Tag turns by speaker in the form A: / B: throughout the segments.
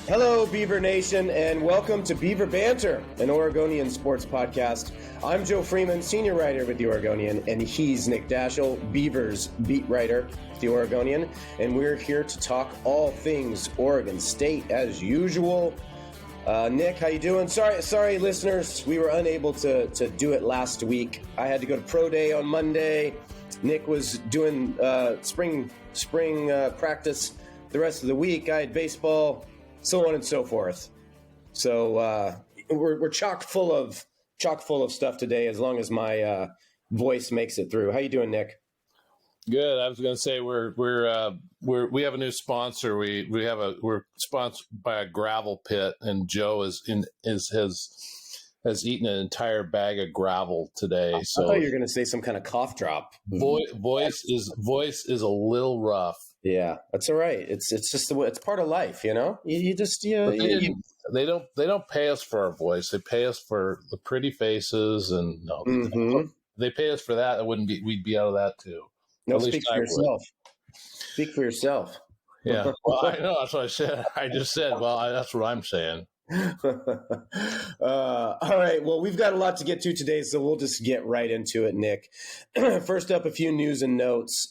A: Hello, Beaver Nation, and welcome to Beaver Banter, an Oregonian Sports podcast. I'm Joe Freeman, senior writer with the Oregonian, and he's Nick Daschel, Beavers beat writer with the Oregonian, and we're here to talk all things Oregon State as usual. Nick, how you doing? Sorry, listeners, we were unable to do it last week. I had to go to Pro Day on Monday. Nick was doing spring practice the rest of the week. I had baseball, so on and so forth. So we're chock full of stuff today, as long as my voice makes it through. How you doing, Nick?
B: Good. I was going to say we have a new sponsor. We're sponsored by a gravel pit, and Joe has eaten an entire bag of gravel today. So
A: I thought you were going to say some kind of cough drop.
B: Voice is a little rough.
A: Yeah, that's all right. It's just it's part of life, you know. You
B: they don't pay us for our voice. They pay us for the pretty faces, and they pay us for that. We'd be out of that too.
A: No, speak for yourself. Speak for yourself.
B: Yeah, well, I know. That's what I said. I just said, well, that's what I'm saying.
A: All right. Well, we've got a lot to get to today, so we'll just get right into it, Nick. First up, a few news and notes.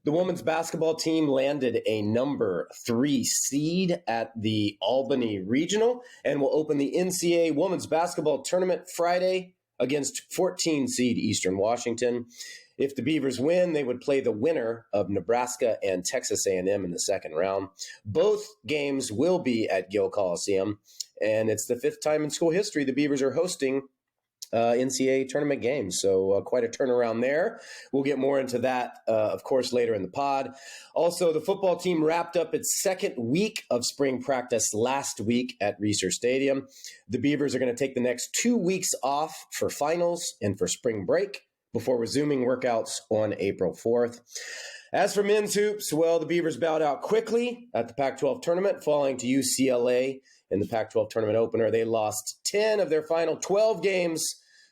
A: The women's basketball team landed a number 3 seed at the Albany Regional and will open the NCAA women's basketball tournament Friday against 14 seed Eastern Washington. If the Beavers win, they would play the winner of Nebraska and Texas A&M in the second round. Both games will be at Gill Coliseum, and it's the 5th time in school history the Beavers are hosting NCAA tournament games. So quite a turnaround there. We'll get more into that, of course, later in the pod. Also, the football team wrapped up its second week of spring practice last week at Reser Stadium. The Beavers are going to take the next 2 weeks off for finals and for spring break before resuming workouts on April 4th. As for men's hoops, well, the Beavers bowed out quickly at the Pac-12 tournament, falling to UCLA in the Pac-12 tournament opener. They lost 10 of their final 12 games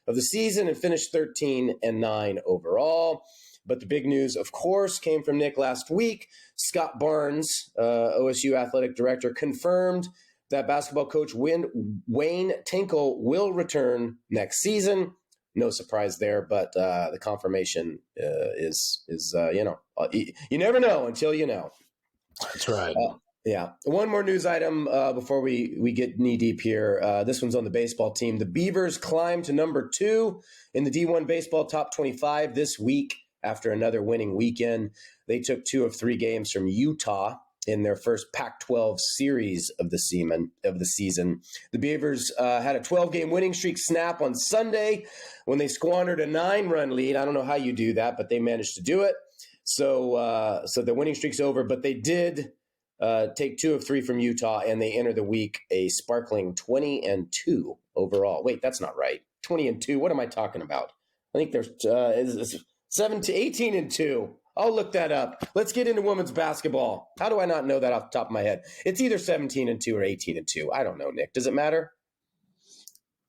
A: of the season and finished 13-9 overall. But the big news, of course, came from Nick last week. Scott Barnes, OSU athletic director, confirmed that basketball coach Wayne Tinkle will return next season. No surprise there, but the confirmation is you never know until you know.
B: That's right.
A: Yeah. One more news item before we get knee deep here. This one's on the baseball team. The Beavers climbed to number 2 in the D1 baseball top 25 this week after another winning weekend. They took 2 of 3 games from Utah in their first Pac-12 series of the season. The Beavers had a 12-game winning streak snap on Sunday when they squandered a 9-run lead. I don't know how you do that, but they managed to do it. So the winning streak's over, but they did take 2 of 3 from Utah, and they enter the week a sparkling 20-2 overall. Wait, that's not right. 20-2. What am I talking about? I think there's 18-2. I'll look that up. Let's get into women's basketball. How do I not know that off the top of my head? It's either 17-2 or 18-2. I don't know, Nick. Does it matter?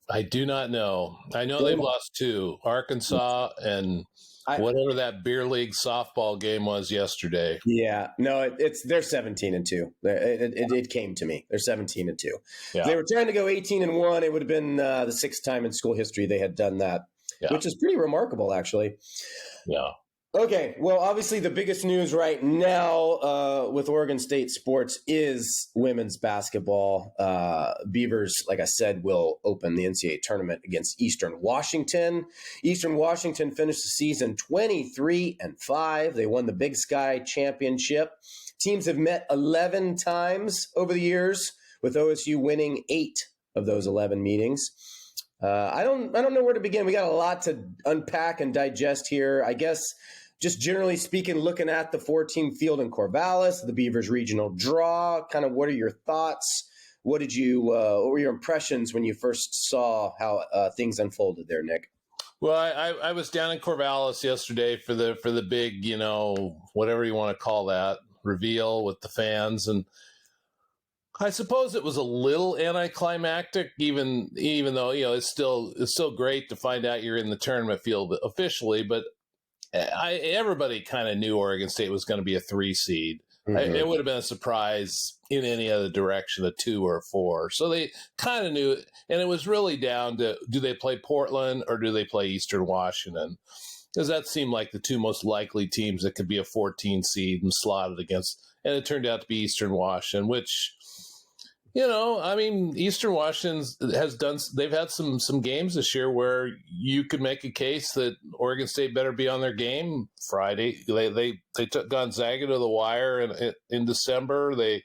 B: I do not know. I know they've lost 2. Arkansas and whatever that beer league softball game was yesterday.
A: Yeah, no, they're 17-2. It came to me. They're 17-2. Yeah. If they were trying to go 18-1, it would have been the 6th time in school history they had done that, which is pretty remarkable, actually.
B: Yeah.
A: Okay, well, obviously the biggest news right now with Oregon State sports is women's basketball. Beavers, like I said, will open the NCAA tournament against Eastern Washington. Eastern Washington finished the season 23-5. They won the Big Sky Championship. Teams have met 11 times over the years, with OSU winning 8 of those 11 meetings. I don't know where to begin. We got a lot to unpack and digest here. I guess just generally speaking, looking at the 4-team field in Corvallis, the Beavers regional draw, kind of what are your thoughts? What were your impressions when you first saw how things unfolded there, Nick?
B: Well, I was down in Corvallis yesterday for the big, whatever you want to call that, reveal with the fans, and I suppose it was a little anticlimactic, even though it's still great to find out you're in the tournament field officially. But everybody kind of knew Oregon State was going to be a 3 seed. It would have been a surprise in any other direction, a 2 or a 4. So they kind of knew it. And it was really down to, do they play Portland or do they play Eastern Washington? Because that seemed like the two most likely teams that could be a 14 seed and slotted against. And it turned out to be Eastern Washington, which, Eastern Washington they've had some games this year where you could make a case that Oregon State better be on their game Friday. They took Gonzaga to the wire in December. They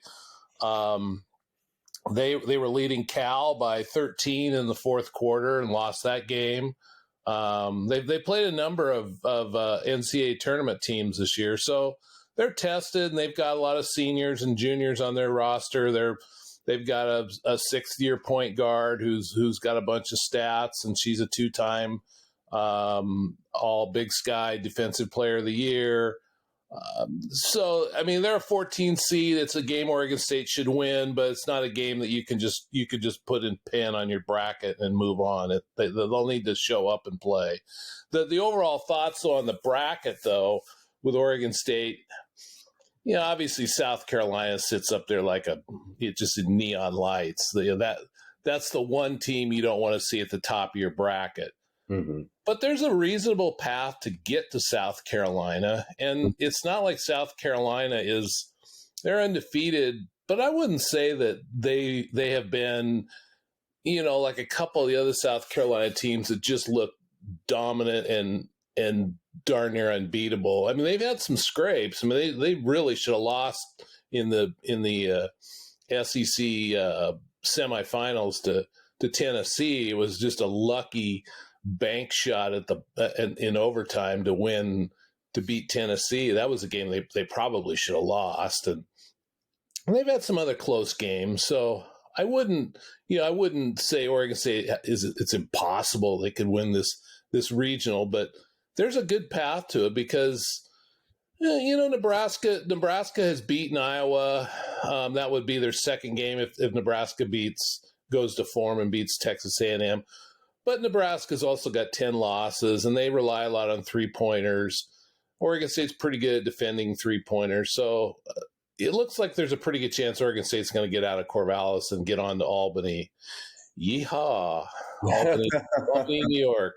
B: were leading Cal by 13 in the fourth quarter and lost that game. They played a number of NCAA tournament teams this year, so they're tested and they've got a lot of seniors and juniors on their roster. They've got a sixth-year point guard who's got a bunch of stats, and she's a 2-time All Big Sky Defensive Player of the Year. They're a 14 seed. It's a game Oregon State should win, but it's not a game that you could just put in pen on your bracket and move on. They'll need to show up and play. The overall thoughts on the bracket, though, with Oregon State. Obviously South Carolina sits up there like just in neon lights. That's the one team you don't want to see at the top of your bracket. Mm-hmm. But there's a reasonable path to get to South Carolina, and it's not like South Carolina they're undefeated, but I wouldn't say that they have been, like a couple of the other South Carolina teams that just look dominant and darn near unbeatable. I mean, they've had some scrapes. I mean, they really should have lost in the SEC semifinals to Tennessee. It was just a lucky bank shot in overtime to beat Tennessee. That was a game they probably should have lost, and they've had some other close games. So I wouldn't say Oregon State it's impossible they could win this regional, but there's a good path to it because, Nebraska has beaten Iowa. That would be their second game if Nebraska goes to form and beats Texas A&M. But Nebraska's also got 10 losses, and they rely a lot on three-pointers. Oregon State's pretty good at defending three-pointers. So it looks like there's a pretty good chance Oregon State's going to get out of Corvallis and get on to Albany. Yeehaw. Albany, New York.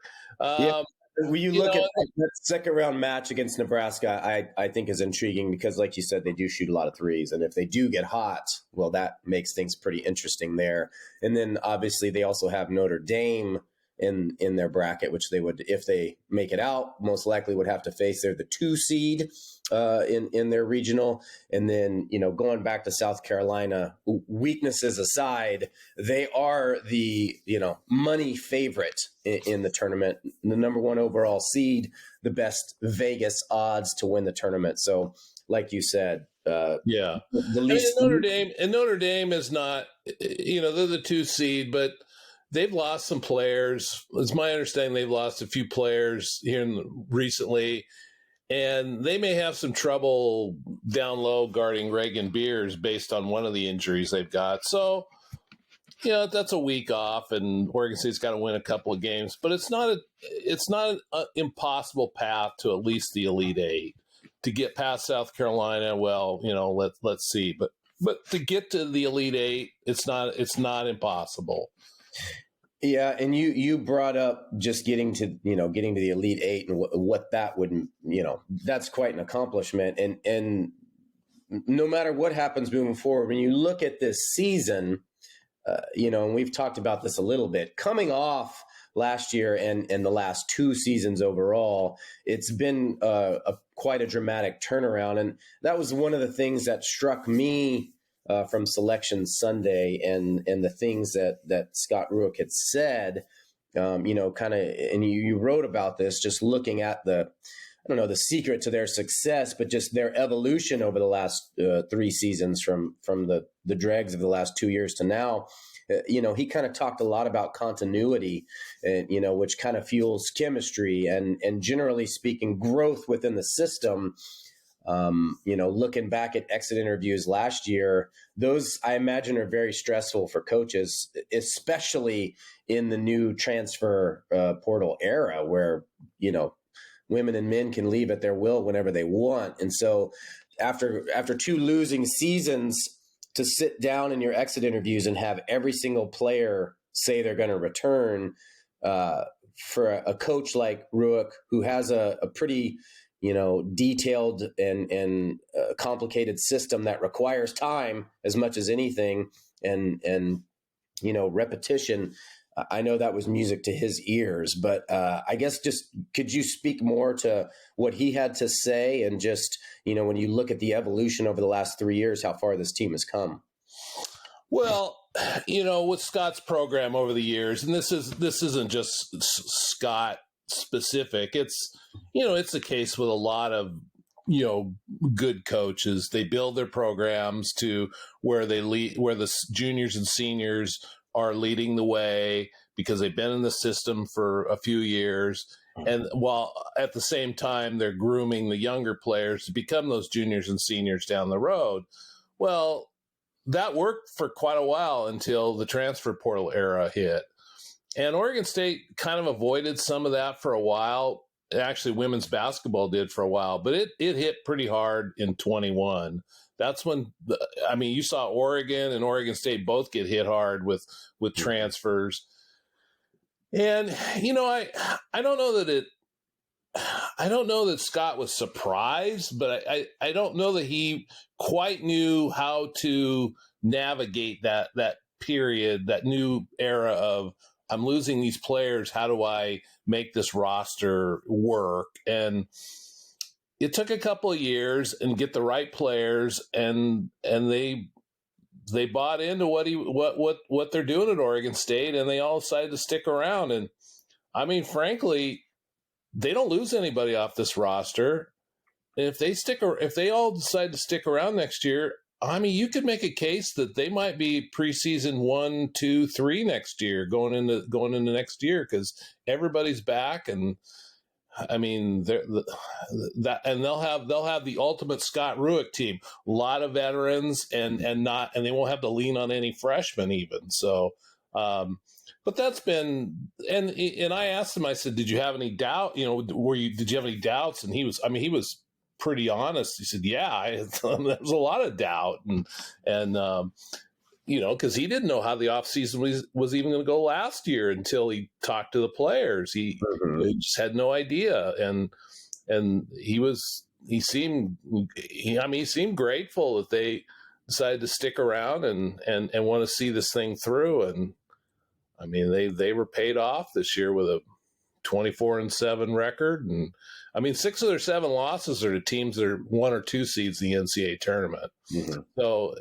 A: When you look at that second round match against Nebraska, I think is intriguing because, like you said, they do shoot a lot of threes. And if they do get hot, well, that makes things pretty interesting there. And then obviously they also have Notre Dame in their bracket, which they would, if they make it out, most likely would have to face. They're the 2 seed in their regional. And then, going back to South Carolina, weaknesses aside, they are the, money favorite in the tournament, the number 1 overall seed, the best Vegas odds to win the tournament. So like you said, the least
B: Notre Dame is not, they're the 2 seed, but they've lost some players. It's my understanding they've lost a few players here recently, and they may have some trouble down low guarding Reagan Beers based on one of the injuries they've got. So, that's a week off, and Oregon State's got to win a couple of games. But it's not an impossible path to at least the Elite Eight. To get past South Carolina, well, let's see. But to get to the Elite Eight, it's not impossible.
A: Yeah, and you brought up just getting to the Elite Eight and what that would, that's quite an accomplishment. And no matter what happens moving forward, when you look at this season, and we've talked about this a little bit, coming off last year and the last 2 seasons overall, it's been quite a dramatic turnaround. And that was one of the things that struck me from Selection Sunday and the things that Scott Rueck had said, and you wrote about this, just looking at the secret to their success, but just their evolution over the last 3 seasons from the dregs of the last 2 years to now. He kind of talked a lot about continuity, and which kind of fuels chemistry and generally speaking, growth within the system. Looking back at exit interviews last year, those I imagine are very stressful for coaches, especially in the new transfer portal era where, women and men can leave at their will whenever they want. And so after 2 losing seasons, to sit down in your exit interviews and have every single player say they're going to return, for a coach like Ruick, who has a pretty, detailed and complicated system that requires time as much as anything, and repetition. I know that was music to his ears, but I guess just could you speak more to what he had to say, and just, when you look at the evolution over the last 3 years, how far this team has come?
B: Well, with Scott's program over the years, and this isn't just Scott specific. It's the case with a lot of good coaches. They build their programs to where they lead, where the juniors and seniors are leading the way because they've been in the system for a few years. And while at the same time, they're grooming the younger players to become those juniors and seniors down the road. Well, that worked for quite a while until the transfer portal era hit. And Oregon State kind of avoided some of that for a while. Actually, women's basketball did for a while, but it hit pretty hard in 21. That's when, you saw Oregon and Oregon State both get hit hard with transfers. And, I don't know that Scott was surprised, but I don't know that he quite knew how to navigate that period, that new era of, I'm losing these players. How do I make this roster work? And it took a couple of years and get the right players, and they bought into what they're doing at Oregon State, and they all decided to stick around. And frankly, they don't lose anybody off this roster. And if they all decide to stick around next year, you could make a case that they might be preseason 1, 2, 3 next year, going into next year, because everybody's back, and they'll have the ultimate Scott Ruick team, a lot of veterans, and they won't have to lean on any freshmen even. So, but that's been, and I asked him, I said, did you have any doubt? Did you have any doubts? And he was pretty honest. He said, yeah, there was a lot of doubt, and because he didn't know how the offseason was even going to go last year until he talked to the players. He just had no idea, and he seemed grateful that they decided to stick around and want to see this thing through. And they were paid off this year with a 24-7 record, and 6 of their 7 losses are to teams that are 1 or 2 seeds in the NCAA tournament. Mm-hmm. So,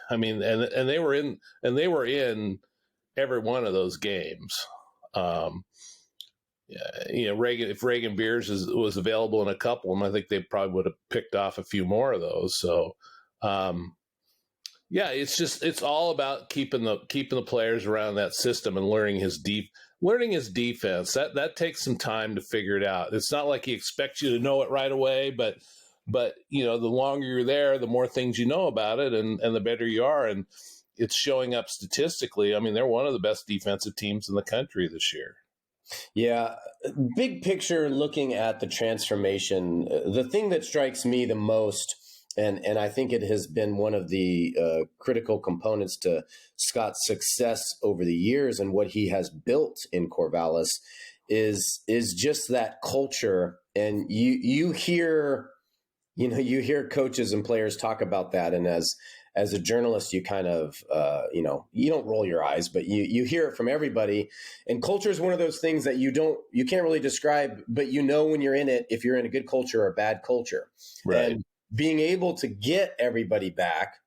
B: and they were in every one of those games. If Reagan Beers was available in a couple of them, I think they probably would have picked off a few more of those. So, it's all about keeping the players around that system and learning his defense. That takes some time to figure it out. It's not like he expects you to know it right away, but the longer you're there, the more things you know about it, and the better you are. And it's showing up statistically. They're one of the best defensive teams in the country this year.
A: Yeah. Big picture, looking at the transformation, the thing that strikes me the most, and I think it has been one of the critical components to Scott's success over the years and what he has built in Corvallis, is just that culture. And you hear coaches and players talk about that, and as a journalist, you kind of you don't roll your eyes, but you hear it from everybody. And culture is one of those things that you can't really describe, but when you're in it, if you're in a good culture or a bad culture.
B: Right.
A: And being able to get everybody back,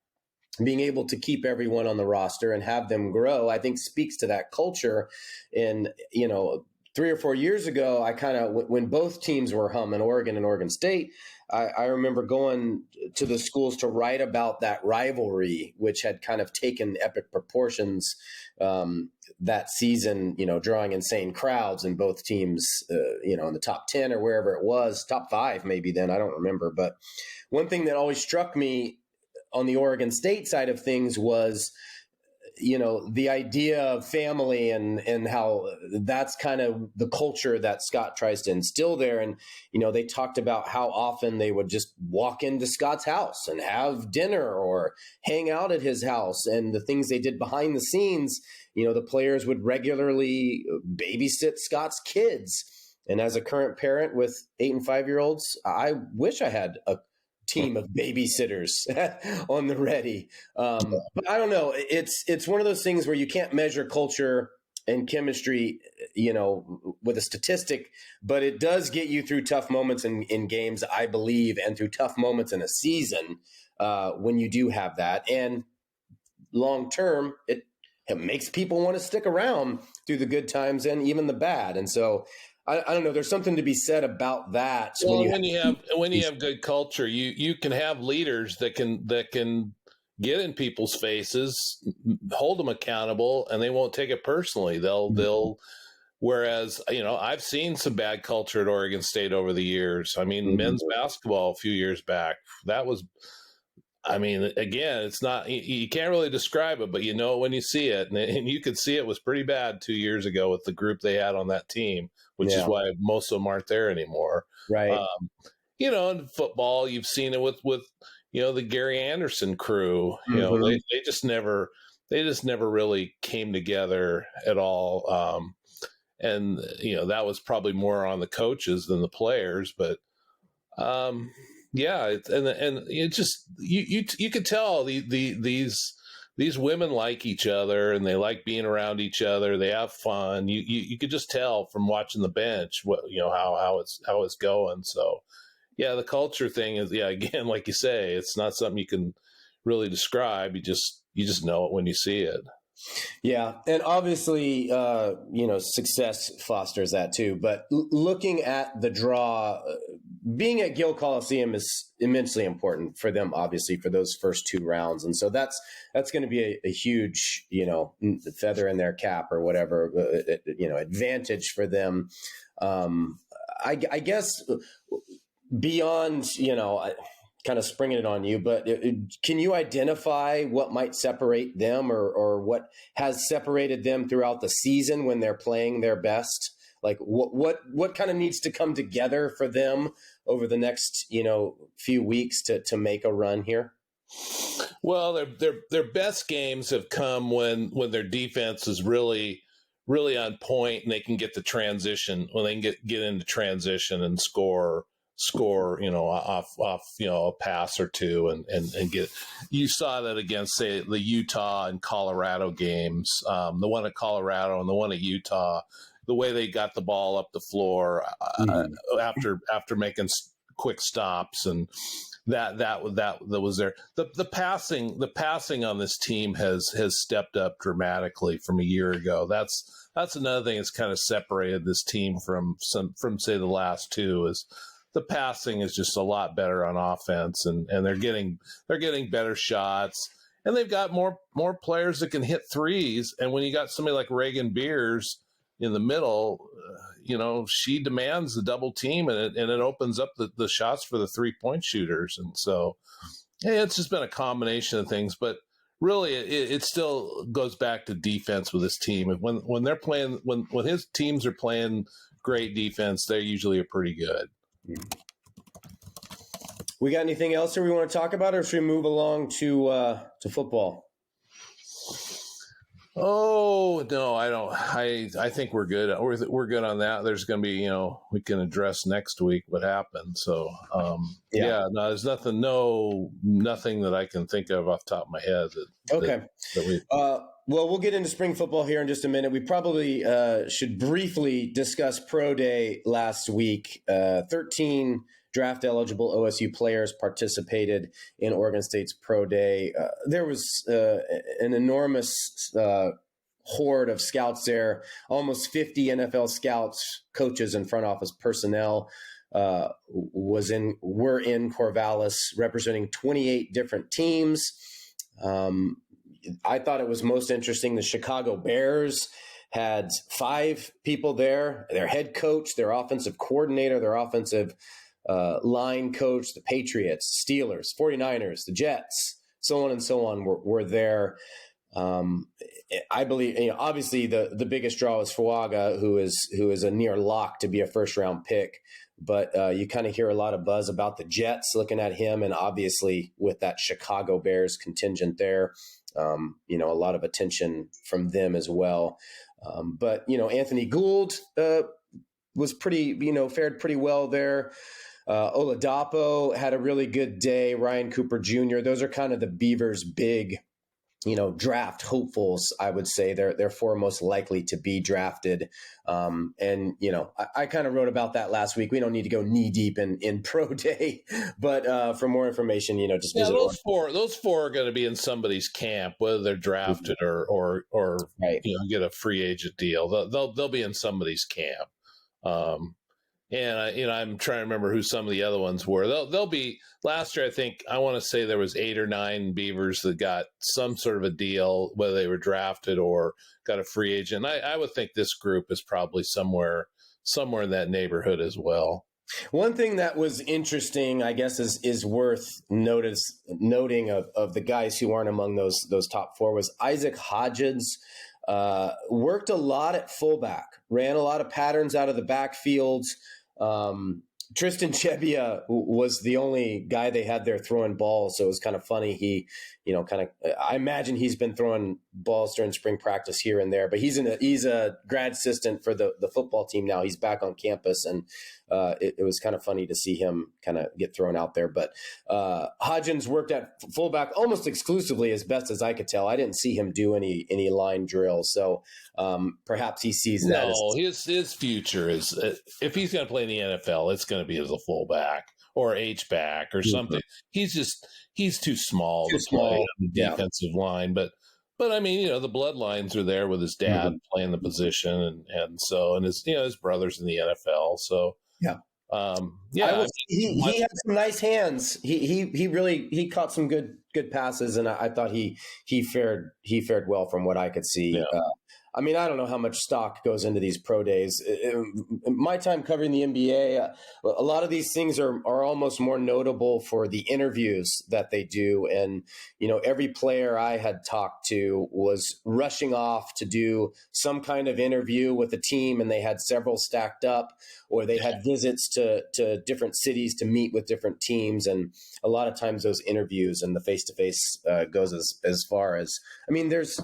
A: being able to keep everyone on the roster and have them grow, I think speaks to that culture. And, 3 or 4 years ago, I kind of, when both teams were humming, Oregon and Oregon State, I remember going to the schools to write about that rivalry, which had kind of taken epic proportions that season, drawing insane crowds, and both teams, in the top 10 or wherever it was, top 5 maybe then, I don't remember. But one thing that always struck me on the Oregon State side of things was, the idea of family and how that's kind of the culture that Scott tries to instill there. And, they talked about how often they would just walk into Scott's house and have dinner or hang out at his house, and the things they did behind the scenes. The players would regularly babysit Scott's kids. And as a current parent with 8 and 5-year-olds, I wish I had a team of babysitters on the ready. But I don't know. It's one of those things where you can't measure culture and chemistry, with a statistic, but it does get you through tough moments in games, I believe, and through tough moments in a season when you do have that. And long term, it makes people want to stick around through the good times and even the bad. And so I don't know. There's something to be said about that.
B: Well, when you have good culture, you can have leaders that can get in people's faces, hold them accountable, and they won't take it personally. They'll. Whereas, I've seen some bad culture at Oregon State over the years. I mean, men's basketball a few years back, that was. I mean, again, it's not, you can't really describe it, but when you see it, and you could see it was pretty bad 2 years ago with the group they had on that team, which is why most of them aren't there anymore.
A: Right.
B: In football, you've seen it with the Gary Anderson crew. They just never really came together at all. And that was probably more on the coaches than the players, but yeah, and it just you could tell these women like each other, and they like being around each other. They have fun. You could just tell from watching the bench what how it's going. So yeah, the culture thing is, again, like you say, it's not something you can really describe. You just know it when you see it.
A: Yeah. And obviously, success fosters that too. But looking at the draw, being at Gill Coliseum is immensely important for them, obviously, for those first 2 rounds. And so that's going to be a huge, feather in their cap or whatever, advantage for them. I guess beyond, kind of springing it on you, but can you identify what might separate them or what has separated them throughout the season when they're playing their best? Like what kind of needs to come together for them over the next, few weeks to make a run here?
B: Well, their best games have come when their defense is really, really on point, and they can get the transition, when they can get into transition and score, off a pass or two and get. You saw that against, say, the Utah and Colorado games, the one at Colorado and the one at Utah, the way they got the ball up the floor after making quick stops, and that was there. The passing on this team has stepped up dramatically from a year ago. That's another thing that's kind of separated this team from say the last 2 is the passing is just a lot better on offense, and they're getting better shots, and they've got more players that can hit threes. And when you got somebody like Reagan Beers in the middle, she demands the double team, and it opens up the shots for the 3-point shooters. And so, it's just been a combination of things, but really it still goes back to defense with this team. And when they're playing, when his teams are playing great defense, they usually are pretty good.
A: We got anything else that we want to talk about, or should we move along to football?
B: Oh, no, I don't. I think we're good. We're good on that. There's going to be, we can address next week what happened. So, no, there's nothing that I can think of off the top of my head.
A: Well, we'll get into spring football here in just a minute. We probably should briefly discuss Pro Day last week. 13 draft-eligible OSU players participated in Oregon State's Pro Day. There was an enormous horde of scouts there, almost 50 NFL scouts, coaches, and front office personnel were in Corvallis, representing 28 different teams. I thought it was most interesting. The Chicago Bears had 5 people there: their head coach, their offensive coordinator, their offensive line coach. The Patriots, Steelers, 49ers, the Jets, so on and so on were there. I believe, obviously the biggest draw is Fuaga, who is a near lock to be a first round pick. But you kind of hear a lot of buzz about the Jets looking at him, and obviously with that Chicago Bears contingent there, a lot of attention from them as well. But Anthony Gould was fared pretty well there. Oladapo had a really good day. Ryan Cooper Jr. Those are kind of the Beavers' big, draft hopefuls. I would say they're four most likely to be drafted. I kind of wrote about that last week. We don't need to go knee deep in pro day, but for more information, just visit.
B: Those four are going to be in somebody's camp, whether they're drafted or
A: right.
B: Get a free agent deal. They'll be in somebody's camp. And I'm trying to remember who some of the other ones were. They'll be last year. I want to say there was 8 or 9 Beavers that got some sort of a deal, whether they were drafted or got a free agent. I would think this group is probably somewhere in that neighborhood as well.
A: One thing that was interesting, I guess, is worth noting of the guys who aren't among those top 4 was Isaac Hodgins. Worked a lot at fullback, ran a lot of patterns out of the backfield. Tristan Chebbia was the only guy they had there throwing balls, so it was kind of funny. He, I imagine he's been throwing balls during spring practice here and there, but he's a grad assistant for the football team now. He's back on campus, and it was kind of funny to see him kind of get thrown out there. But Hodgins worked at fullback almost exclusively, as best as I could tell. I didn't see him do any line drills, so perhaps he sees that.
B: No, his future is if he's going to play in the NFL, it's going to be as a fullback or H-back or something. He's too small to play on the defensive line, but I mean, the bloodlines are there with his dad playing the position, and his brother's in the NFL, so.
A: Yeah. He had some nice hands. He really caught some good passes, and I thought he fared well from what I could see.
B: Yeah.
A: I mean, I don't know how much stock goes into these pro days. In my time covering the NBA, a lot of these things are almost more notable for the interviews that they do. And, every player I had talked to was rushing off to do some kind of interview with a team, and they had several stacked up, or they had visits to different cities to meet with different teams. And a lot of times those interviews and the face-to-face goes as far as, I mean, there's,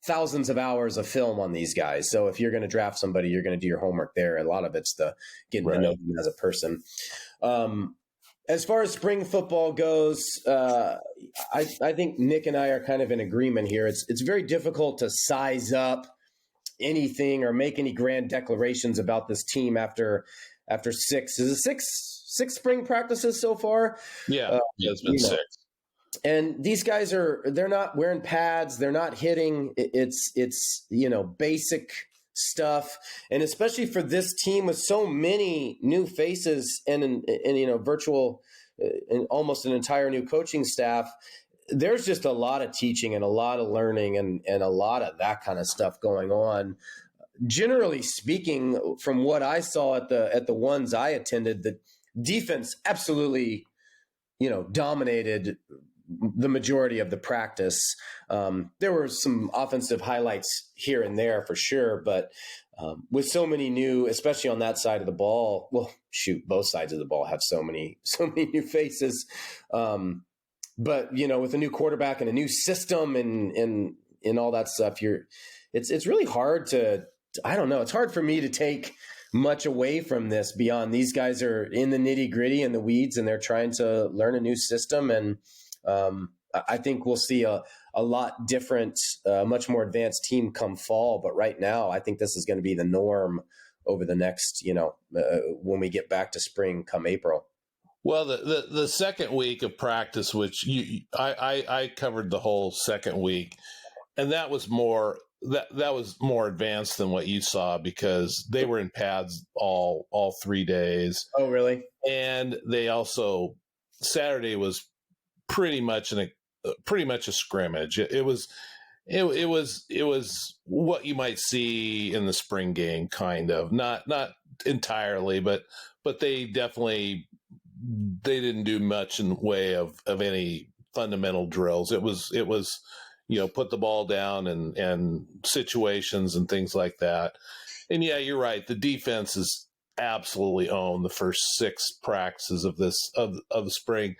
A: thousands of hours of film on these guys. So if you're going to draft somebody, you're going to do your homework there. A lot of it's the getting to know them as a person. As far as spring football goes, I think Nick and I are kind of in agreement here. It's very difficult to size up anything or make any grand declarations about this team after 6. Is it six spring practices so far?
B: Yeah, it's been 6.
A: And these guys they're not wearing pads. They're not hitting. It's basic stuff. And especially for this team with so many new faces and virtual and almost an entire new coaching staff, there's just a lot of teaching and a lot of learning and a lot of that kind of stuff going on. Generally speaking, from what I saw at the ones I attended, the defense absolutely, dominated the majority of the practice. There were some offensive highlights here and there for sure, but with so many new, especially on that side of the ball, both sides of the ball have so many new faces. But with a new quarterback and a new system and all that stuff, it's really hard I don't know. It's hard for me to take much away from this beyond these guys are in the nitty gritty and the weeds, and they're trying to learn a new system. And I think we'll see a lot different, much more advanced team come fall. But right now, I think this is going to be the norm over the next, when we get back to spring come April.
B: Well, the second week of practice, which I covered the whole second week, and that was more advanced than what you saw because they were in pads all 3 days.
A: Oh, really?
B: And they also Saturday was pretty much a scrimmage. It was what you might see in the spring game, kind of, not entirely, but they didn't do much in the way of any fundamental drills. It was put the ball down and situations and things like that. And yeah, you're right. The defense is absolutely owned the first 6 practices of the spring,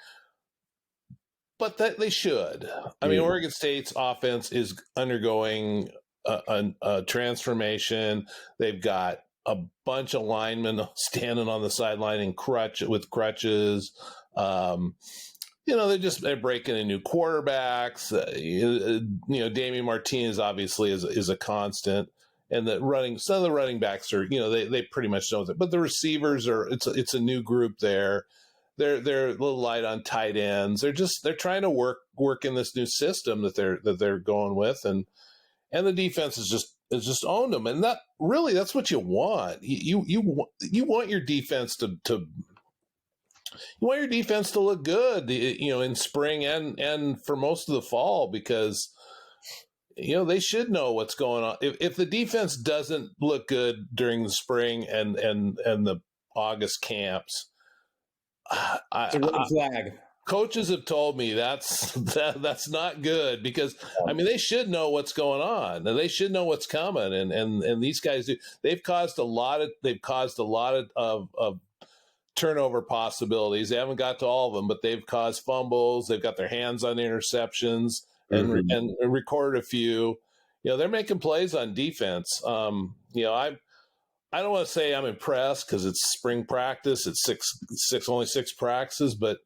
B: but that they should. I mean, Oregon State's offense is undergoing a transformation. They've got a bunch of linemen standing on the sideline with crutches. They're breaking in new quarterbacks. Damian Martinez obviously is a constant, and some of the running backs are, they pretty much know that. But the receivers it's a new group there. They're a little light on tight ends. They're trying to work in this new system that they're going with, and the defense is just owned them, and that's what you want. You want your defense to look good, in spring and for most of the fall, because they should know what's going on. If the defense doesn't look good during the spring and the August camps,
A: it's a red flag.
B: Coaches have told me that's not good, because I mean, they should know what's going on and they should know what's coming. And these guys they've caused a lot of turnover possibilities. They haven't got to all of them, but they've caused fumbles. They've got their hands on interceptions and recorded a few. They're making plays on defense. I don't want to say I'm impressed because it's spring practice. It's only 6 practices, but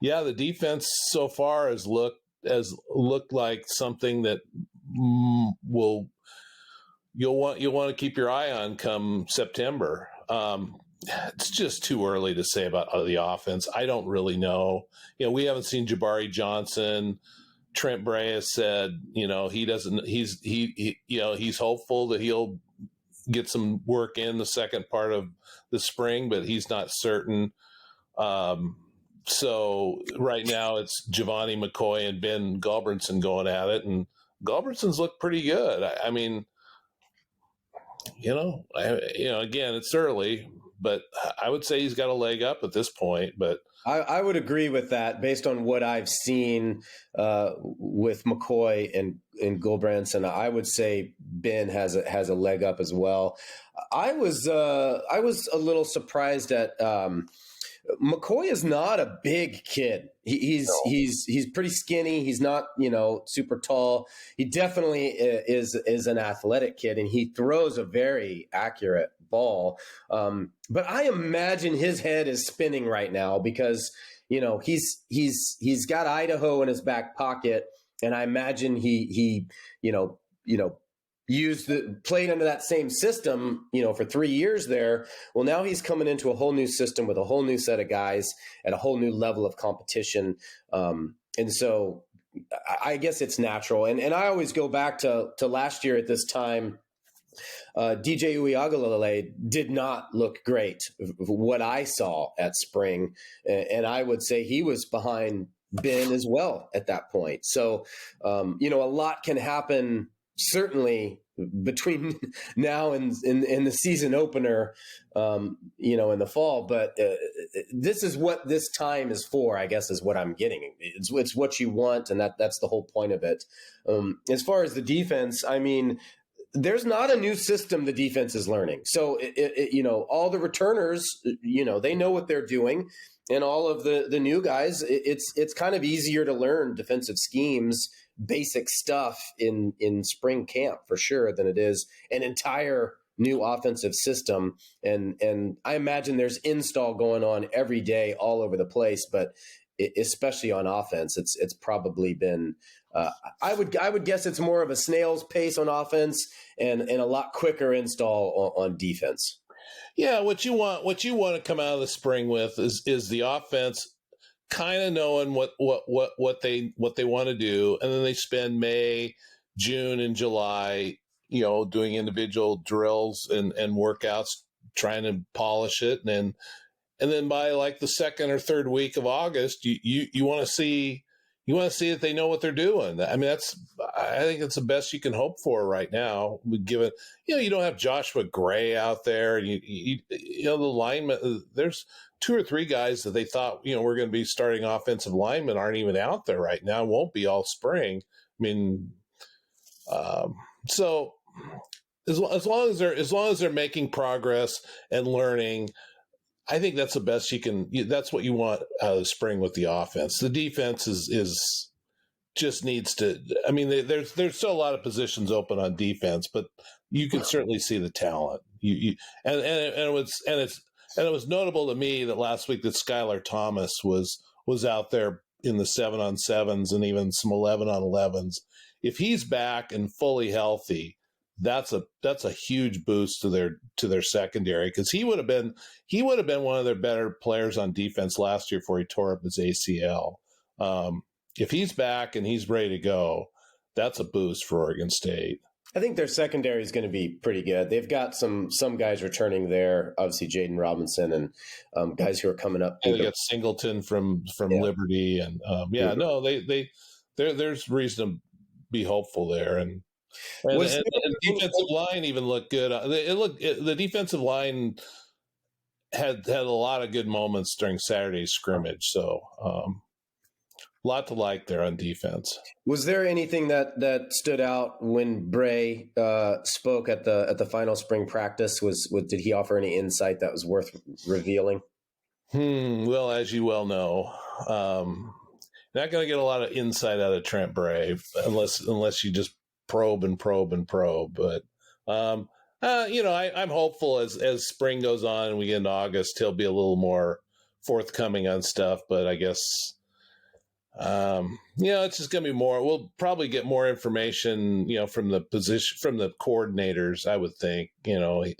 B: yeah, the defense so far has looked like something that you'll want to keep your eye on come September. It's just too early to say about the offense. I don't really know. We haven't seen Jabari Johnson. Trent Bray has said, he's hopeful that he'll get some work in the second part of the spring, but he's not certain. So right now it's Giovanni McCoy and Ben Gulbranson going at it, and Gulbranson's looked pretty good. I mean, again, it's early, but I would say he's got a leg up at this point. But
A: I would agree with that based on what I've seen with McCoy and Gulbranson. I would say Ben has a leg up as well. I was a little surprised at McCoy is not a big kid. He's pretty skinny. He's not, super tall. He definitely is an athletic kid, and he throws a very accurate ball. But I imagine his head is spinning right now because, he's got Idaho in his back pocket, and I imagine he played under that same system, for 3 years there. Well, now he's coming into a whole new system with a whole new set of guys at a whole new level of competition. And so I guess it's natural. And I always go back to last year at this time. DJ Uiagalelei did not look great, what I saw at spring. And I would say he was behind Ben as well at that point. So, a lot can happen certainly between now and in the season opener, in the fall. But this is what this time is for, I guess, is what I'm getting. It's what you want, and that's the whole point of it. As far as the defense, I mean, there's not a new system the defense is learning. So, all the returners, they know what they're doing. And all of the new guys, it's kind of easier to learn defensive schemes, basic stuff in spring camp for sure than it is an entire new offensive system. And I imagine there's install going on every day all over the place, but especially on offense, it's probably been I would guess it's more of a snail's pace on offense and a lot quicker install on defense.
B: Yeah, what you want to come out of the spring with is the offense kind of knowing what they want to do, and then they spend May, June, and July, doing individual drills and workouts, trying to polish it, and then by like the second or third week of August, you want to see that they know what they're doing. I mean, I think it's the best you can hope for right now. Given you don't have Joshua Gray out there, and the linemen. There's 2 or 3 guys that they thought we're going to be starting offensive linemen aren't even out there right now. Won't be all spring. I mean, So as long as they're making progress and learning, I think that's the best you can. That's what you want out of the spring with the offense. The defense is just needs to. I mean, there's still a lot of positions open on defense, but you can certainly see the talent. It was notable to me that last week that Skylar Thomas was out there in the 7-on-7s and even some 11-on-11s. If he's back and fully healthy, that's a huge boost to their secondary, because he would have been one of their better players on defense last year before he tore up his ACL. If he's back and he's ready to go, that's a boost for Oregon State.
A: I think their secondary is going to be pretty good. They've got some guys returning there, obviously Jaden Robinson and guys who are coming up.
B: They got Singleton from Liberty, and there's reason to be hopeful there. And the defensive line even looked good. The defensive line had a lot of good moments during Saturday's scrimmage. So a lot to like there on defense.
A: Was there anything that stood out when Bray spoke at the final spring practice? Did he offer any insight that was worth revealing?
B: Well, as you well know, not going to get a lot of insight out of Trent Bray unless you just probe and probe and probe. But I'm hopeful as spring goes on and we get into August, he'll be a little more forthcoming on stuff. But I guess it's just going to be more. We'll probably get more information, from the coordinators, I would think. We'll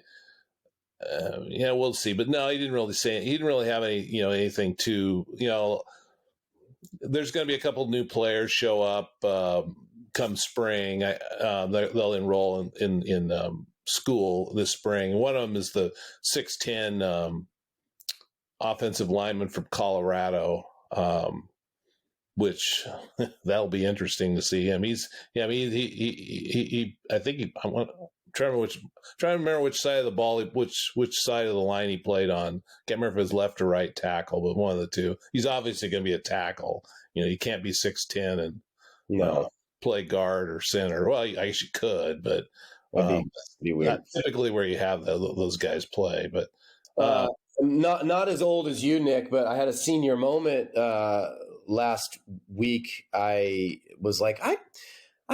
B: see. But no, he didn't really say. He didn't really have any, anything to, There's going to be a couple of new players show up come spring. They'll enroll in school this spring. One of them is the 6'10" offensive lineman from Colorado, which that'll be interesting to see him. Trying to remember which side of the ball, which side of the line he played on. Can't remember if it was left or right tackle, but one of the two. He's obviously going to be a tackle. You can't be 6'10" and play guard or center. Well, I guess you could, but not typically where you have those guys play. But
A: not as old as you, Nick, but I had a senior moment last week. I was like, I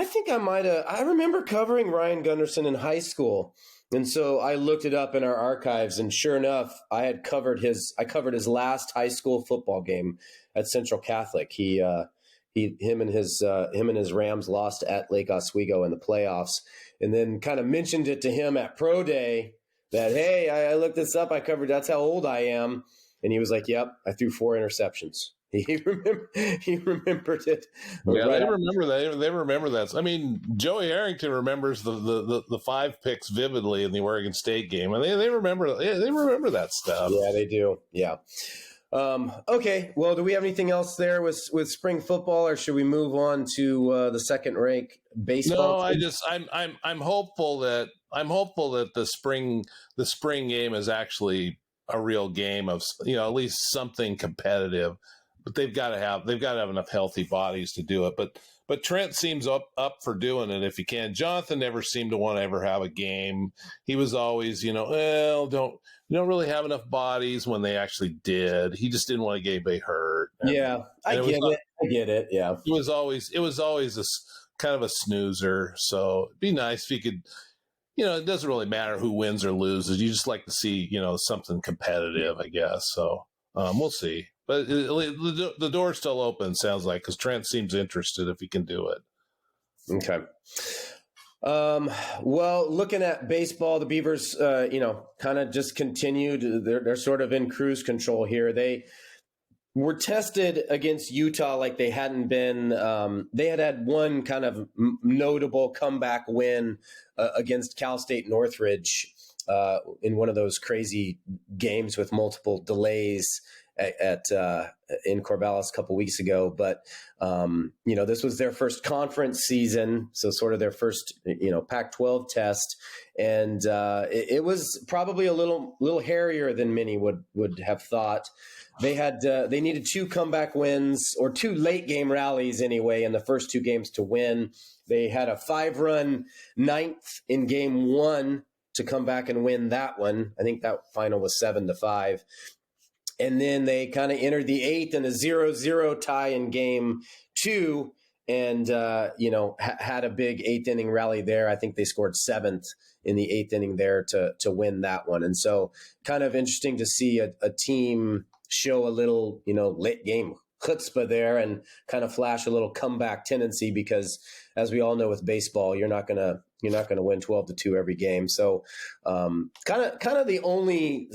A: think I remember covering Ryan Gunderson in high school. And so I looked it up in our archives, and sure enough, I covered his last high school football game at Central Catholic. Him and his Rams lost at Lake Oswego in the playoffs, and then kind of mentioned it to him at Pro Day that, hey, I looked this up. That's how old I am. And he was like, yep, I threw 4 interceptions. He remembered it.
B: Yeah, right. They remember that. I mean, Joey Harrington remembers the 5 picks vividly in the Oregon State game, and they remember that stuff.
A: Yeah, they do. Yeah. Okay. Well, do we have anything else there with spring football, or should we move on to the second rank baseball?
B: No, I'm hopeful that the spring game is actually a real game of at least something competitive. But they've got to have enough healthy bodies to do it. But Trent seems up for doing it if he can. Jonathan never seemed to want to ever have a game. He was always, don't really have enough bodies when they actually did. He just didn't want to get anybody hurt.
A: I get it. Yeah.
B: It was always this kind of a snoozer. So it'd be nice if he could, it doesn't really matter who wins or loses. You just like to see, something competitive, I guess. So we'll see. But the door's still open, sounds like, because Trent seems interested if he can do it.
A: Okay. Well, looking at baseball, the Beavers, kind of just continued. They're sort of in cruise control here. They were tested against Utah like they hadn't been. They had one kind of notable comeback win against Cal State Northridge in one of those crazy games with multiple delays. in Corvallis a couple weeks ago. But this was their first conference season, so sort of their first Pac-12 test, and it was probably a little hairier than many would have thought. They needed 2 comeback wins, or 2 late game rallies anyway, in the first 2 games to win. They had a 5-run ninth in game 1 to come back and win that one. I think that final was 7-5. And then they kind of entered the 8th in a 0-0 tie in game 2, and had a big 8th inning rally there. I think they scored 7th in the 8th inning there to win that one. And so kind of interesting to see a team show a little, late game chutzpah there and kind of flash a little comeback tendency, because as we all know with baseball, you're not going to win 12-2 every game. So kind of the only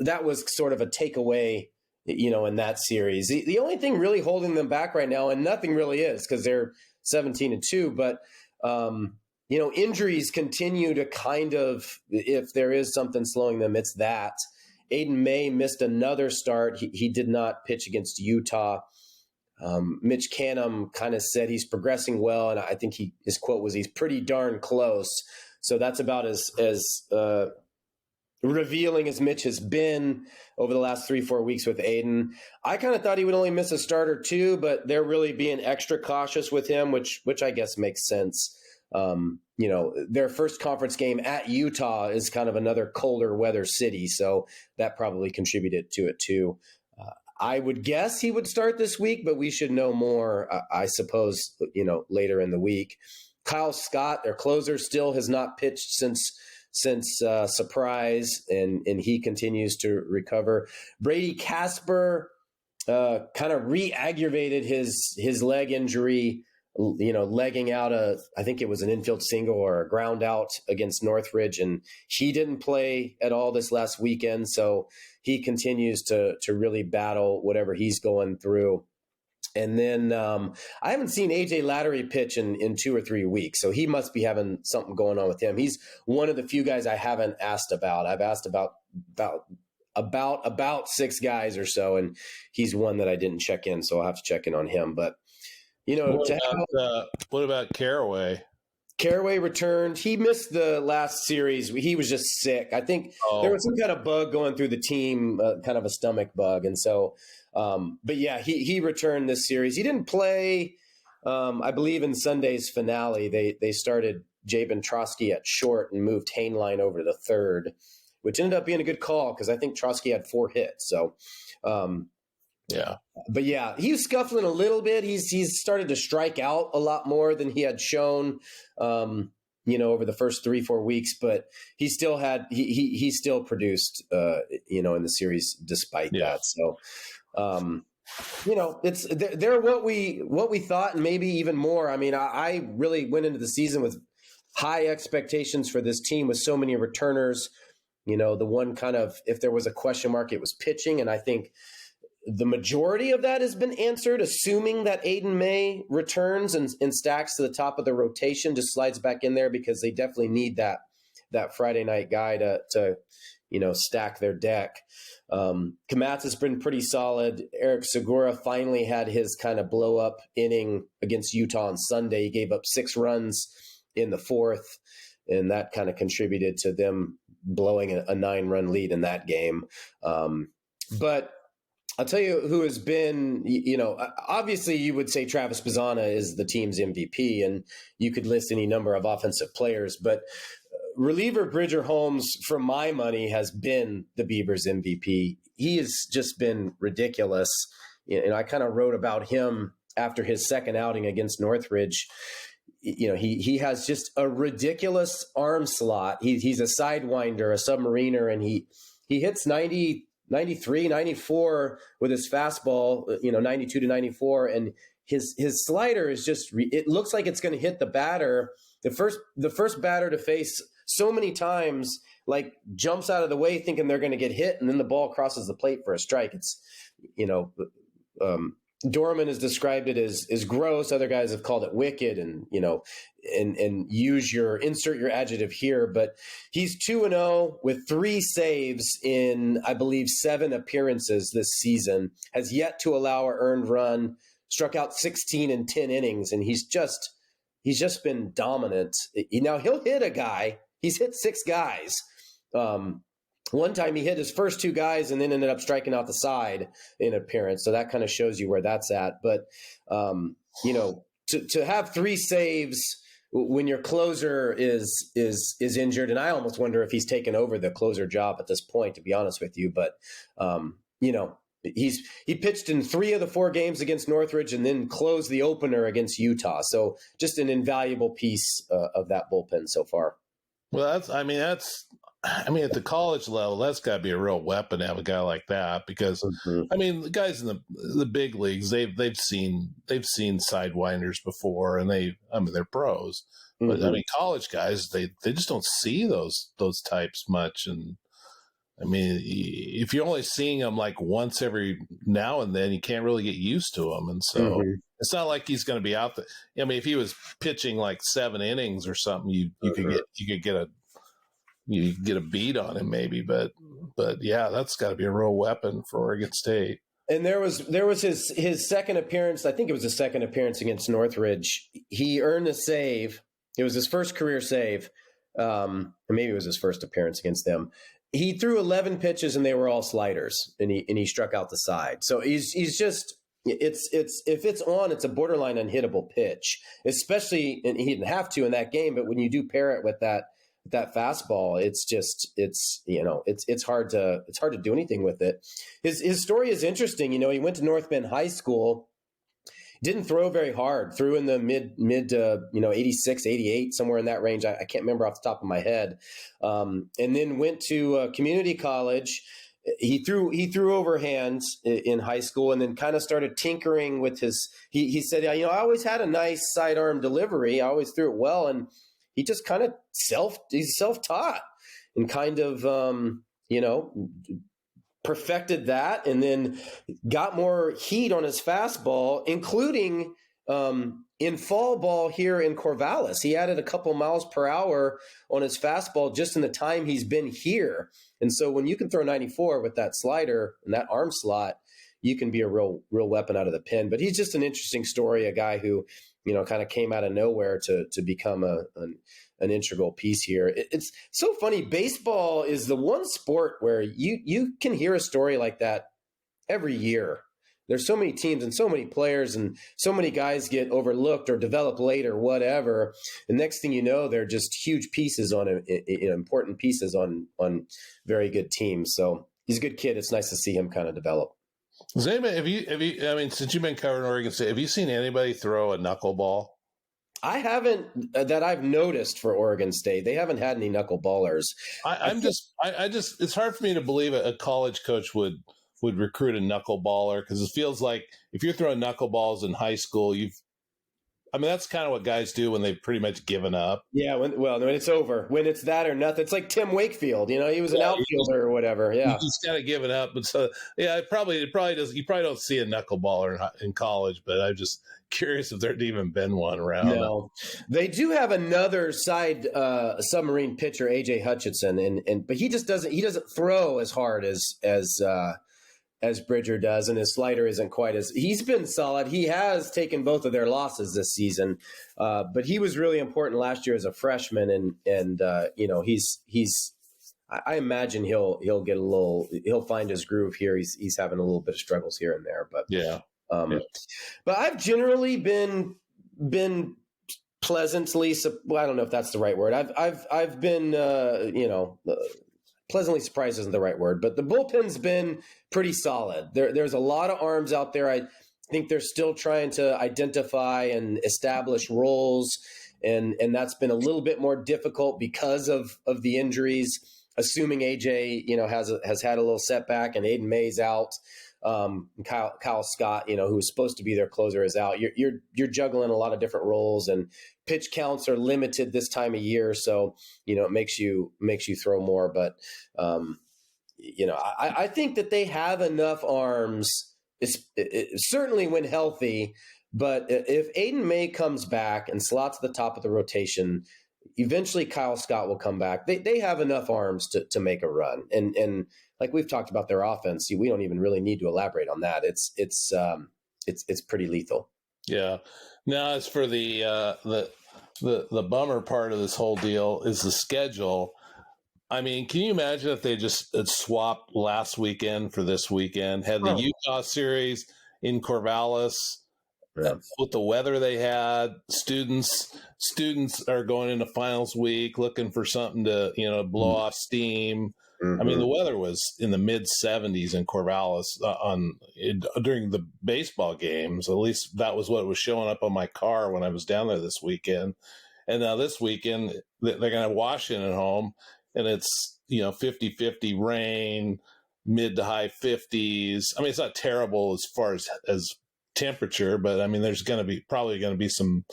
A: that was sort of a takeaway, in that series. The only thing really holding them back right now, and nothing really is, because they're 17-2, but injuries continue to kind of, if there is something slowing them, it's that. Aiden May missed another start. He did not pitch against Utah. Mitch Canham kind of said he's progressing well, and I think his quote was, he's pretty darn close. So that's about as revealing as Mitch has been over the last 3-4 weeks with Aiden. I kind of thought he would only miss a start or 2, but they're really being extra cautious with him, which I guess makes sense. Their first conference game at Utah is kind of another colder weather city, so that probably contributed to it too. I would guess he would start this week, but we should know more, I suppose, later in the week. Kyle Scott, their closer, still has not pitched since Surprise, and he continues to recover. Brady Casper kind of re-aggravated his leg injury, legging out I think it was an infield single or a ground out against Northridge, and he didn't play at all this last weekend. So he continues to really battle whatever he's going through. And then I haven't seen AJ Lattery pitch in 2 or 3 weeks, so he must be having something going on with him. He's one of the few guys I haven't asked about. I've asked about 6 guys or so, and he's one that I didn't check in, so I'll have to check in on him. But
B: what about Caraway?
A: Caraway returned. He missed the last series. He was just sick. I think there was some kind of bug going through the team, kind of a stomach bug. And so, but yeah, he returned this series. He didn't play, I believe, in Sunday's finale. They started Jabin Trotsky at short and moved Hainline over to the third, which ended up being a good call because I think Trotsky had 4 hits. So,
B: yeah.
A: But yeah, he was scuffling a little bit. He's started to strike out a lot more than he had shown, over the first 3-4 weeks. But he still had he still produced, in the series despite that. So, it's they're what we thought, and maybe even more. I mean, I really went into the season with high expectations for this team with so many returners. The one kind of, if there was a question mark, it was pitching, and I think the majority of that has been answered, assuming that Aiden May returns and stacks to the top of the rotation, just slides back in there, because they definitely need that Friday night guy to stack their deck. Kamatz has been pretty solid. Eric Segura finally had his kind of blow up inning against Utah on Sunday. He gave up 6 runs in the 4th, and that kind of contributed to them blowing a 9-run lead in that game. But I'll tell you who has been, obviously you would say Travis Bazzana is the team's MVP, and you could list any number of offensive players, but reliever Bridger Holmes, for my money, has been the Beavers MVP. He has just been ridiculous. I kind of wrote about him after his second outing against Northridge. He has just a ridiculous arm slot. He's a sidewinder, a submariner, and he hits 93, 94 with his fastball, 92 to 94. And his slider is just, it looks like it's going to hit the batter. The first batter to face so many times, like, jumps out of the way thinking they're going to get hit, and then the ball crosses the plate for a strike. It's, Dorman has described it as gross. Other guys have called it wicked, and and insert your adjective here. But he's 2-0 with 3 saves in, I believe, 7 appearances this season. Has yet to allow an earned run. Struck out 16 in 10 innings, and he's just been dominant. Now he'll hit a guy. He's hit 6 guys. One time he hit his first 2 guys and then ended up striking out the side in appearance. So that kind of shows you where that's at. But, to have 3 saves when your closer is injured, and I almost wonder if he's taken over the closer job at this point, to be honest with you. But, he pitched in 3 of the 4 games against Northridge and then closed the opener against Utah. So just an invaluable piece of that bullpen so far.
B: Well, at the college level, that's got to be a real weapon to have a guy like that, because the guys in the big leagues, they've seen sidewinders before, and they're pros. But college guys, they just don't see those types much. And if you're only seeing them like once every now and then, you can't really get used to them. And so it's not like he's going to be out there. If he was pitching like 7 innings or something, you could get a beat on him maybe, but yeah, that's got to be a real weapon for Oregon State.
A: And there was his second appearance. I think it was his second appearance against Northridge. He earned a save. It was his first career save, and maybe it was his first appearance against them. He threw 11 pitches and they were all sliders, and he struck out the side. So he's just. It's if it's on, it's a borderline unhittable pitch, especially, and he didn't have to in that game. But when you do pair it with that fastball, it's hard to do anything with it. His story is interesting. He went to North Bend High School, didn't throw very hard, threw in the mid 86, 88, somewhere in that range. I can't remember off the top of my head. And then went to community college. He threw overhands in high school, and then kind of started tinkering with his. He said, I always had a nice sidearm delivery. I always threw it well, and he just kind of he's self-taught and kind of, perfected that, and then got more heat on his fastball, including in fall ball here in Corvallis. He added a couple miles per hour on his fastball just in the time he's been here. And so when you can throw 94 with that slider and that arm slot, you can be a real weapon out of the pen. But he's just an interesting story, a guy who, kind of came out of nowhere to become an integral piece here. It's so funny. Baseball is the one sport where you can hear a story like that every year. There's so many teams and so many players, and so many guys get overlooked or develop late or whatever. The next thing you know, they're just huge pieces important pieces on very good teams. So he's a good kid. It's nice to see him kind of develop.
B: Have you, since you've been covering Oregon State, have you seen anybody throw a knuckleball?
A: I haven't, that I've noticed for Oregon State. They haven't had any knuckleballers.
B: It's hard for me to believe a college coach would recruit a knuckleballer, because it feels like if you're throwing knuckleballs in high school, that's kind of what guys do when they've pretty much given up.
A: Yeah, when it's over, when it's that or nothing. It's like Tim Wakefield, he was an outfielder or whatever. Yeah,
B: he's kind of given up. But so, yeah, it probably does. You probably don't see a knuckleballer in college, but I'm just curious if there'd even been one around.
A: No, they do have another side submarine pitcher, AJ Hutchinson, but he just doesn't throw as hard as Bridger does, and his slider isn't quite as. He's been solid. He has taken both of their losses this season, but he was really important last year as a freshman, and he's. I imagine he'll get he'll find his groove here. He's having a little bit of struggles here and there, but
B: yeah.
A: But I've generally been pleasantly. Well, I don't know if that's the right word. I've been pleasantly surprised isn't the right word, but the bullpen's been pretty solid. There's a lot of arms out there. I think they're still trying to identify and establish roles, and that's been a little bit more difficult because of the injuries. Assuming AJ, has had a little setback, and Aiden May's out. Kyle Scott, who was supposed to be their closer, is out. You're juggling a lot of different roles, and pitch counts are limited this time of year, so it makes you throw more. But I think that they have enough arms certainly when healthy. But if Aiden May comes back and slots at the top of the rotation, eventually Kyle Scott will come back. They have enough arms to make a run. And like we've talked about their offense, we don't even really need to elaborate on that. It's pretty lethal.
B: Yeah. Now, as for the bummer part of this whole deal is the schedule. I mean, can you imagine if they just had swapped last weekend for this weekend, had the Utah series in Corvallis, with the weather they had? Students are going into finals week looking for something to, blow off steam. I mean, the weather was in the mid 70s in Corvallis during the baseball games. At least that was what was showing up on my car when I was down there this weekend. And now this weekend, they're going to have Washington at home, and it's, 50-50 rain, mid to high 50s. I mean, it's not terrible as far as temperature, but I mean, there's probably going to be some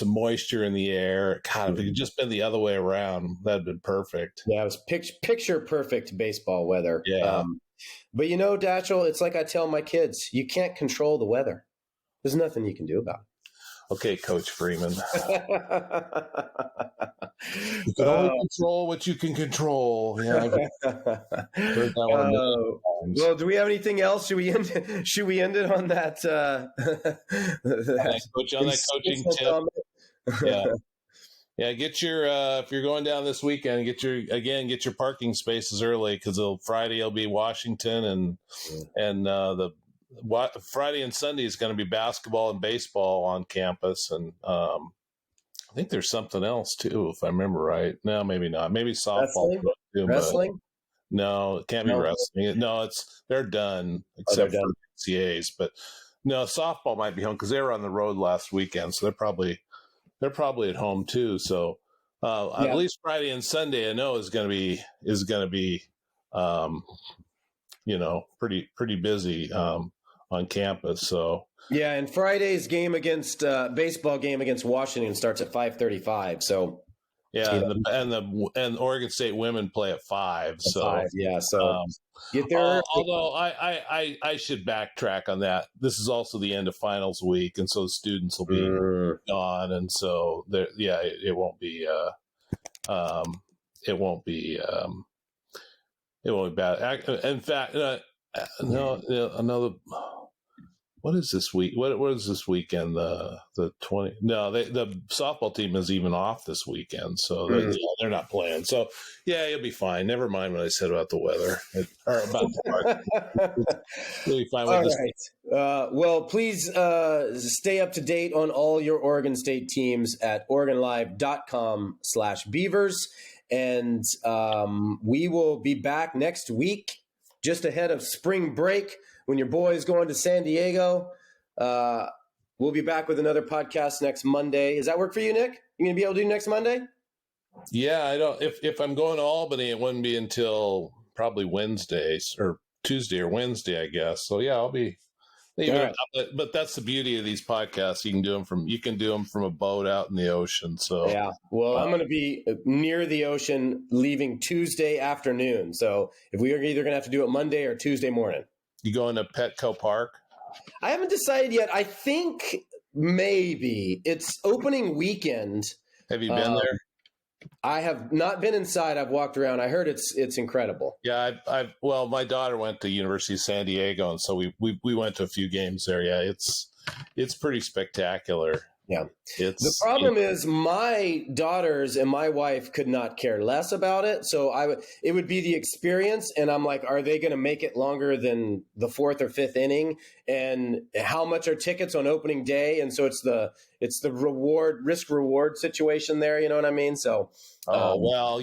B: moisture in the air. God, if it had just been the other way around, that'd been perfect.
A: Yeah, it was picture perfect baseball weather.
B: Yeah.
A: But Daschel, it's like I tell my kids, you can't control the weather. There's nothing you can do about it.
B: Okay, Coach Freeman. You can only control what you can control. Yeah.
A: Well, do we have anything else? Should we end it on that?
B: Coach, on that coaching tip. Yeah. Yeah, get your if you're going down this weekend, get your parking spaces early, because Friday will be Washington, and the Friday and Sunday is going to be basketball and baseball on campus, and I think there's something else too, if I remember right. No, maybe not. Maybe softball.
A: Wrestling?
B: No, it can't be wrestling. No, they're done except for NCAAs. But no, softball might be home because they were on the road last weekend, so they're probably at home too. So at least Friday and Sunday, I know is going to be pretty busy on campus. So
A: yeah, and Friday's game against baseball game against Washington starts at 5:35. So
B: yeah, and Oregon State women play at 5. So
A: 5, yeah, so get there.
B: Although I should backtrack on that. This is also the end of finals week, and so students will be gone, and so it won't be bad. In fact, another. What is this week? What is this weekend? The 20? No, the softball team is even off this weekend, so they're not playing. So yeah, you'll be fine. Never mind what I said about the weather or about the park. You'll be fine with this.
A: All right. Well, please stay up to date on all your Oregon State teams at OregonLive.com/Beavers, and we will be back next week, just ahead of spring break, when your boy's going to San Diego. We'll be back with another podcast next Monday. Does that work for you, Nick? You going to be able to do next Monday?
B: Yeah, I don't. If I'm going to Albany, it wouldn't be until probably Wednesday or Tuesday or Wednesday, I guess. So yeah, I'll be. Right. But that's the beauty of these podcasts. You can do them from a boat out in the ocean. So
A: yeah. Well, I'm going to be near the ocean, leaving Tuesday afternoon. So if we are either going to have to do it Monday or Tuesday morning.
B: You going to Petco Park?
A: I haven't decided yet. I think maybe it's opening weekend.
B: Have you been there?
A: I have not been inside. I've walked around. I heard it's incredible.
B: Yeah, well, my daughter went to University of San Diego, and so we went to a few games there. Yeah, it's pretty spectacular.
A: Yeah. The problem is my daughters and my wife could not care less about it. So it would be the experience. And I'm like, are they going to make it longer than the 4th or 5th inning? And how much are tickets on opening day? And so it's the risk reward situation there. You know what I mean? So,
B: well,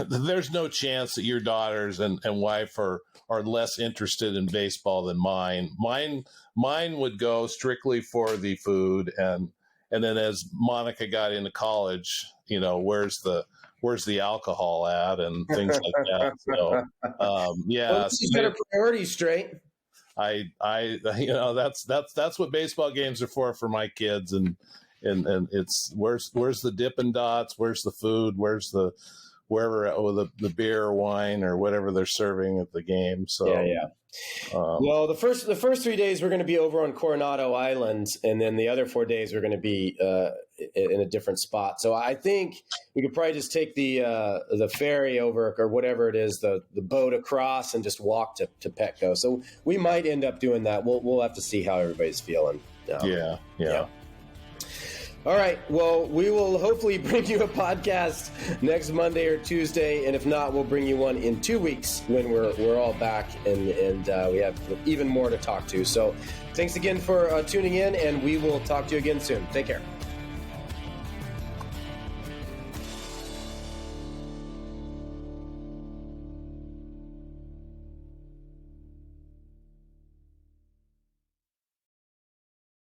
B: there's no chance that your daughters and wife are less interested in baseball than mine. Mine would go strictly for the food, and then as Monica got into college, where's the alcohol at and things like that. So yeah,
A: well, she's got her priorities straight.
B: That's what baseball games are for my kids, and it's where's the Dippin' Dots, where's the food, where's the wherever the beer or wine or whatever they're serving at the game. So
A: yeah. Well, the first 3 days we're going to be over on Coronado Island, and then the other 4 days we're going to be in a different spot. So I think we could probably just take the ferry over, or whatever it is, the boat across, and just walk to Petco. So we might end up doing that. We'll have to see how everybody's feeling.
B: Yeah.
A: All right. Well, we will hopefully bring you a podcast next Monday or Tuesday, and if not, we'll bring you one in 2 weeks when we're all back and we have even more to talk to. So, thanks again for tuning in, and we will talk to you again soon. Take care.